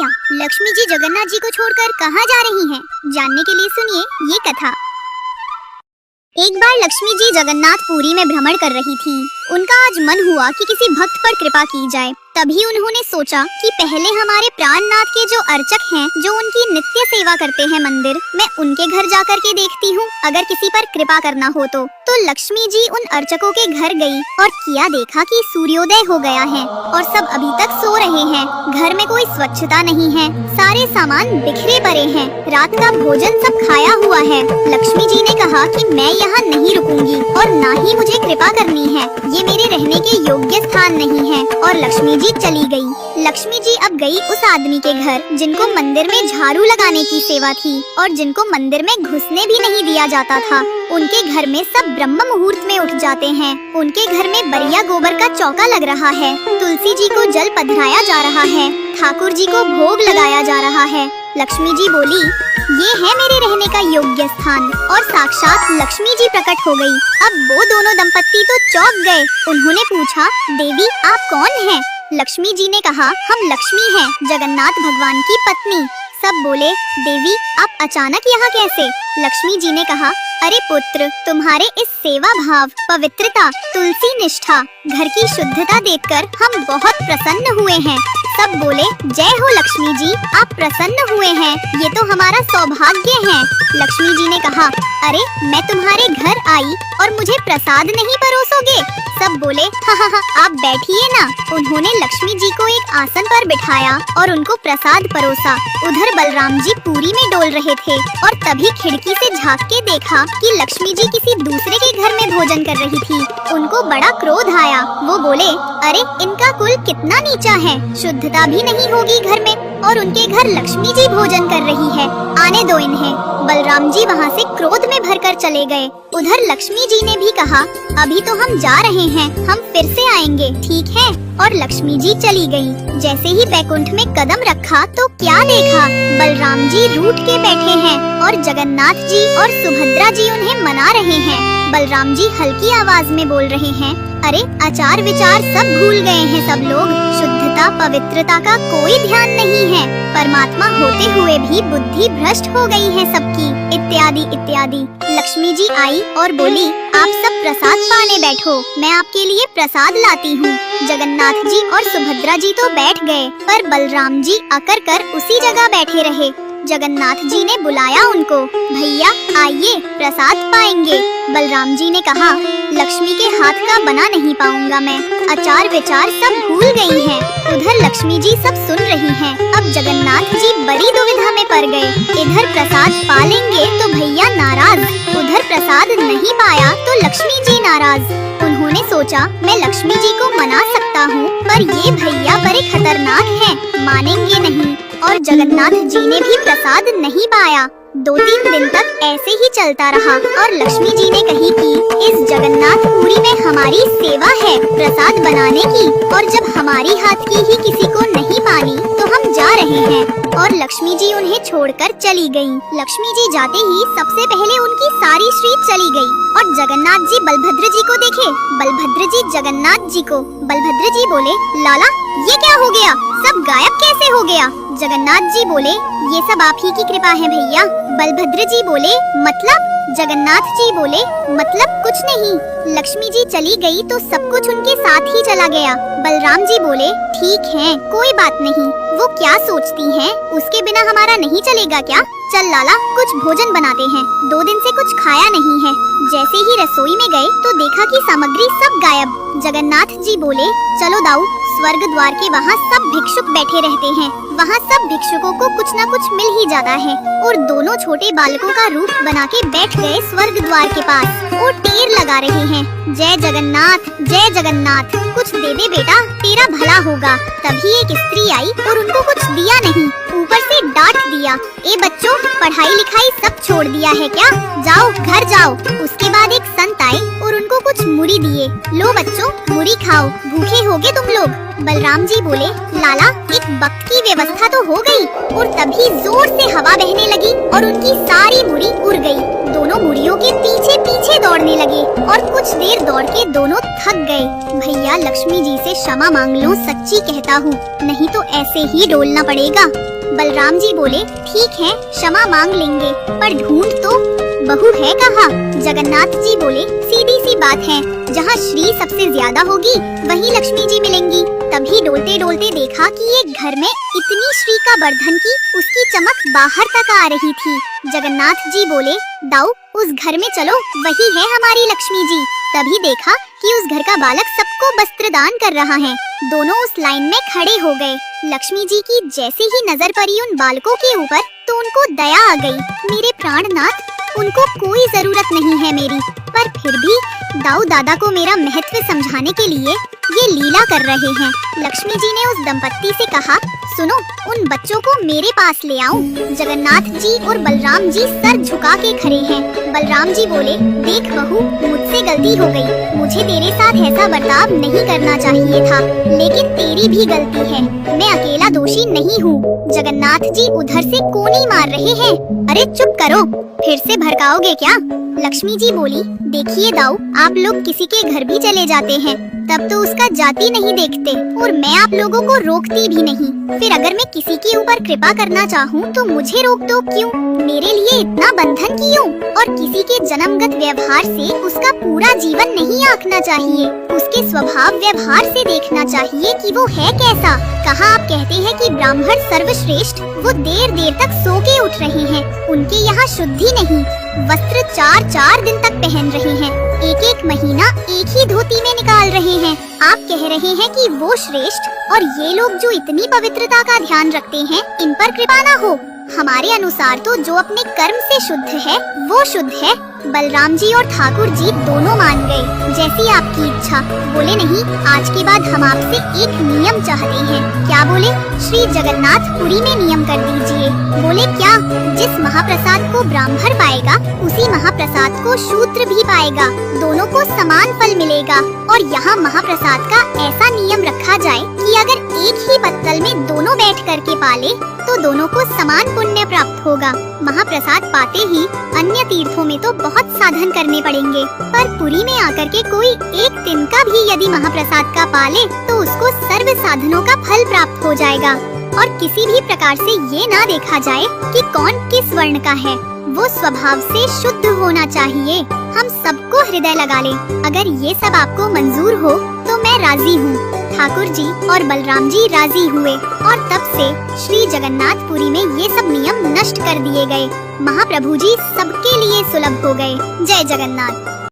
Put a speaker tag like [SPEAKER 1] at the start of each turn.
[SPEAKER 1] कहानियाँ। लक्ष्मी जी जगन्नाथ जी को छोड़कर कहाँ जा रही हैं? जानने के लिए सुनिए ये कथा। एक बार लक्ष्मी जी जगन्नाथपुरी में भ्रमण कर रही थी। उनका आज मन हुआ कि किसी भक्त पर कृपा की जाए। तभी उन्होंने सोचा कि पहले हमारे प्राणनाथ के जो अर्चक हैं, जो उनकी नित्य सेवा करते हैं मंदिर, मैं उनके घर जाकर के देखती हूँ, अगर किसी पर कृपा करना हो तो लक्ष्मी जी उन अर्चकों के घर गई और किया देखा कि सूर्योदय हो गया है और सब अभी तक सो रहे हैं। घर में कोई स्वच्छता नहीं है, सारे सामान बिखरे पड़े हैं, रात का भोजन सब खाया हुआ है। लक्ष्मी जी ने कहा कि मैं यहाँ नहीं रुकूंगी और ना ही मुझे कृपा करनी है, ये मेरे रहने के योग्य स्थान नहीं है। और लक्ष्मी जी चली गई। लक्ष्मी जी अब गई उस आदमी के घर जिनको मंदिर में झाड़ू लगाने की सेवा थी और जिनको मंदिर में घुसने भी नहीं दिया जाता था। उनके घर में सब ब्रह्म मुहूर्त में उठ जाते हैं। उनके घर में बढ़िया गोबर का चौका लग रहा है, तुलसी जी को जल पधराया जा रहा है, ठाकुर जी को भोग लगाया जा रहा है। लक्ष्मी जी बोली, ये है मेरे रहने का योग्य स्थान। और साक्षात लक्ष्मी जी प्रकट हो गई। अब वो दोनों दंपत्ति तो चौंक गए। उन्होंने पूछा, देवी आप कौन हैं? लक्ष्मी जी ने कहा, हम लक्ष्मी हैं, जगन्नाथ भगवान की पत्नी। सब बोले, देवी आप अचानक यहाँ कैसे? लक्ष्मी जी ने कहा, अरे पुत्र, तुम्हारे इस सेवा भाव, पवित्रता, तुलसी निष्ठा, घर की शुद्धता देखकर हम बहुत प्रसन्न हुए हैं। सब बोले, जय हो लक्ष्मी जी, आप प्रसन्न हुए हैं, ये तो हमारा सौभाग्य है। लक्ष्मी जी ने कहा, अरे मैं तुम्हारे घर आई और मुझे प्रसाद नहीं परोसोगे? सब बोले, हा, आप बैठिए ना। उन्होंने लक्ष्मी जी को एक आसन पर बिठाया और उनको प्रसाद परोसा। उधर बलराम जी पूरी में डोल रहे थे और तभी खिड़की से झांक के देखा कि लक्ष्मी जी किसी दूसरे के घर में भोजन कर रही थी। उनको बड़ा क्रोध आया। वो बोले, अरे इनका कुल कितना नीचा है, शुद्धता भी नहीं होगी घर में और उनके घर लक्ष्मी जी भोजन कर रही है, आने दो इन्हें। बलराम जी वहाँ से क्रोध में भरकर चले गए। उधर लक्ष्मी जी ने भी कहा, अभी तो हम जा रहे हैं, हम फिर से आएंगे, ठीक है? और लक्ष्मी जी चली गयी। जैसे ही बैकुंठ में कदम रखा तो क्या देखा, बलराम जी रूठ के बैठे हैं और जगन्नाथ जी और सुभद्रा जी उन्हें मना रहे हैं। बलराम जी हल्की आवाज में बोल रहे हैं, अरे आचार विचार सब भूल गए हैं सब लोग, शुद्धता पवित्रता का कोई ध्यान नहीं है, परमात्मा होते हुए भी बुद्धि भ्रष्ट हो गई है सबकी, इत्यादि इत्यादि। लक्ष्मी जी आई और बोली, आप सब प्रसाद पाने बैठो, मैं आपके लिए प्रसाद लाती हूँ। जगन्नाथ जी और सुभद्रा जी तो बैठ गए, पर बलराम जी अकर कर उसी जगह बैठे रहे। जगन्नाथ जी ने बुलाया उनको, भैया आइए प्रसाद पाएंगे। बलराम जी ने कहा, लक्ष्मी के हाथ का बना नहीं पाऊंगा मैं, आचार विचार सब भूल गई हैं। उधर लक्ष्मी जी सब सुन रही हैं। अब जगन्नाथ जी बड़ी दुविधा में पड़ गए। इधर प्रसाद पा लेंगे तो भैया नाराज, उधर प्रसाद नहीं पाया तो लक्ष्मी जी नाराज। उन्होंने सोचा, मैं लक्ष्मी जी को मना सकता हूँ, पर ये भैया बड़े खतरनाक हैं, मानेंगे नहीं। और जगन्नाथ जी ने भी प्रसाद नहीं पाया। 2-3 दिन तक ऐसे ही चलता रहा और लक्ष्मी जी ने कही कि इस जगन्नाथपुरी में हमारी सेवा है प्रसाद बनाने की, और जब हमारी हाथ की ही किसी को नहीं पानी तो हम जा रहे हैं। और लक्ष्मी जी उन्हें छोड़कर चली गयी। लक्ष्मी जी जाते ही सबसे पहले उनकी सारी श्री चली गई और जगन्नाथ जी बलभद्र जी को देखे, बलभद्र जी जगन्नाथ जी को। बलभद्र जी बोले, लाला ये क्या हो गया, सब गायब कैसे हो गया? जगन्नाथ जी बोले, ये सब आप ही की कृपा है भैया। बलभद्र जी बोले, मतलब? जगन्नाथ जी बोले, मतलब कुछ नहीं, लक्ष्मी जी चली गई तो सब कुछ उनके साथ ही चला गया। बलराम जी बोले, ठीक है, कोई बात नहीं, वो क्या सोचती हैं, उसके बिना हमारा नहीं चलेगा क्या? चल लाला कुछ भोजन बनाते हैं, 2 दिन से कुछ खाया नहीं है। जैसे ही रसोई में गए तो देखा कि सामग्री सब गायब। जगन्नाथ जी बोले, चलो दाऊ, स्वर्ग द्वार के वहाँ सब भिक्षुक बैठे रहते हैं, वहाँ सब भिक्षुकों को कुछ न कुछ मिल ही जाता है। और दोनों छोटे बालकों का रूप बना के बैठ गए स्वर्ग द्वार के पास और टेर लगा रहे हैं, जय जगन्नाथ, जय जगन्नाथ, कुछ दे दे बेटा, तेरा भला होगा। तभी एक स्त्री आई और उनको कुछ दिया नहीं, ऊपर से डांट दिया, ए बच्चों पढ़ाई लिखाई सब छोड़ दिया है क्या, जाओ घर जाओ। उसके बाद एक संत आए और उनको कुछ मुड़ी दिए, लो बच्चों मुड़ी खाओ, भूखे होगे तुम लोग। बलराम जी बोले, लाला एक वक्त की व्यवस्था तो हो गई। और तभी जोर से हवा बहने लगी और उनकी सारी मुड़ी उड़ गई। दोनों मुड़ियों के पीछे पीछे दौड़ने लगे और कुछ देर दौड़ के दोनों थक गए। भैया लक्ष्मी जी से क्षमा मांग लो, सच्ची कहता हूँ, नहीं तो ऐसे ही डोलना पड़ेगा। बलराम जी बोले, ठीक है, क्षमा मांग लेंगे, पर ढूंढ तो बहू है कहाँ? जगन्नाथ जी बोले, सीधी सी बात है, जहाँ श्री सबसे ज्यादा होगी वहीं लक्ष्मी जी मिलेंगी। तभी डोलते डोलते देखा कि एक घर में इतनी श्री का वर्धन की उसकी चमक बाहर तक आ रही थी। जगन्नाथ जी बोले, दाऊ उस घर में चलो, वही है हमारी लक्ष्मी जी। तभी देखा कि उस घर का बालक सबको वस्त्र दान कर रहा है। दोनों उस लाइन में खड़े हो गए। लक्ष्मी जी की जैसे ही नजर पड़ी उन बालकों के ऊपर तो उनको दया आ गई। मेरे प्राणनाथ, उनको कोई जरूरत नहीं है मेरी, पर फिर भी दाऊ दादा को मेरा महत्व समझाने के लिए ये लीला कर रहे हैं। लक्ष्मी जी ने उस दंपत्ति से कहा, सुनो, उन बच्चों को मेरे पास ले आओ। जगन्नाथ जी और बलराम जी सर झुका के खड़े हैं। बलराम जी बोले, देख बहू, मुझसे गलती हो गई, मुझे तेरे साथ ऐसा बर्ताव नहीं करना चाहिए था, लेकिन तेरी भी गलती है, मैं अकेला दोषी नहीं हूँ। जगन्नाथ जी उधर से कोनी मार रहे हैं। अरे चुप करो, फिर से भड़काओगे क्या? लक्ष्मी जी बोली, देखिए दाऊ, आप लोग किसी के घर भी चले जाते हैं तब तो उसका जाति नहीं देखते, और मैं आप लोगों को रोकती भी नहीं। फिर अगर मैं किसी के ऊपर कृपा करना चाहूँ तो मुझे रोक दो क्यों? मेरे लिए इतना बंधन क्यों? और किसी के जन्मगत व्यवहार से उसका पूरा जीवन नहीं आंकना चाहिए, उसके स्वभाव व्यवहार से देखना चाहिए कि वो है कैसा। कहाँ आप कहते हैं कि ब्राह्मण सर्वश्रेष्ठ, वो देर देर तक सो के उठ रहे हैं, उनके यहाँ शुद्धि नहीं, वस्त्र 4-4 दिन तक पहन रहे हैं, एक महीना एक ही धोती में निकाल रहे हैं। आप कह रहे हैं कि वो श्रेष्ठ, और ये लोग जो इतनी पवित्रता का ध्यान रखते हैं, इन पर कृपा ना हो। हमारे अनुसार तो जो अपने कर्म से शुद्ध है वो शुद्ध है। बलराम जी और ठाकुर जी दोनों मान गए, जैसी आपकी इच्छा। बोले, नहीं, आज के बाद हम आपसे एक नियम चाहते हैं। क्या बोले? श्री जगन्नाथपुरी में नियम कर दीजिए। बोले, क्या? जिस महाप्रसाद को ब्राह्मण पाएगा उसी महाप्रसाद को शूद्र भी पाएगा, दोनों को समान फल मिलेगा। और यहाँ महाप्रसाद का ऐसा नियम रखा जाए कि अगर एक ही पत्तल में दोनों बैठ करके पाले तो दोनों को समान पुण्य प्राप्त होगा। महाप्रसाद पाते ही अन्य तीर्थों में तो बहुत साधन करने पड़ेंगे, पर पुरी में आकर के कोई एक दिन का भी यदि महाप्रसाद का पाले तो उसको सर्व साधनों का फल प्राप्त हो जाएगा। और किसी भी प्रकार से ये ना देखा जाए कि कौन किस वर्ण का है, वो स्वभाव से शुद्ध होना चाहिए। हम सबको हृदय लगा ले। अगर ये सब आपको मंजूर हो तो मैं राजी हूँ। ठाकुर जी और बलराम जी राजी हुए और तब से श्री जगन्नाथपुरी में ये सब नियम नष्ट कर दिए गए। महाप्रभु जी सबके लिए सुलभ हो गए। जय जगन्नाथ।